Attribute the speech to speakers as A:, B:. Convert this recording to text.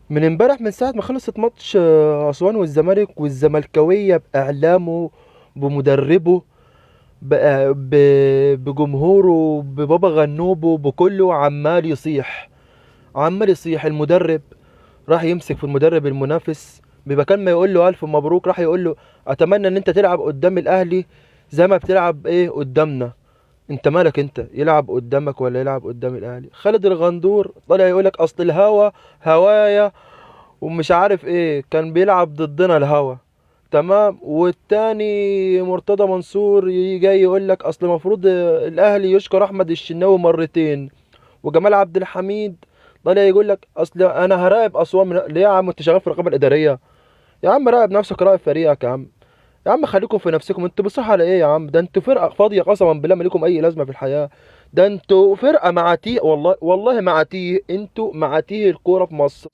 A: من امبارح من ساعة ما خلصت ماتش أسوان والزمالك، والزملكاوية بإعلامه، بمدربه، بجمهوره، ببابا غنوبه، بكله عمال يصيح، عمال يصيح. المدرب راح يمسك في المدرب المنافس، بيبقى كان ما يقول له ألف مبروك راح يقول له أتمنى إن أنت تلعب قدام الأهلي زي ما بتلعب إيه قدامنا. انت مالك انت يلعب قدامك ولا يلعب قدام الاهلي؟ خالد الغندور طالع يقولك اصل الهوا هوايا ومش عارف ايه، كان بيلعب ضدنا الهوا. تمام. والتاني مرتضى منصور جاي يقول لك اصل المفروض الاهلي يشكر احمد الشناوي مرتين. وجمال عبد الحميد طالع يقول لك اصل انا هراقب اسوان ليه يا عم؟ انت شغال في الرقابه الاداريه؟ يا عم راقب نفسك، راقب فريقك يا عم. يا عم خليكم في نفسكم، انتوا بصح على ايه يا عم؟ ده انتوا فرقه فاضيه قسما بالله، ما لكم اي لازمه في الحياه. ده انتوا فرقه معاتيه، والله والله معاتيه، انتوا معاتيه الكوره في مصر.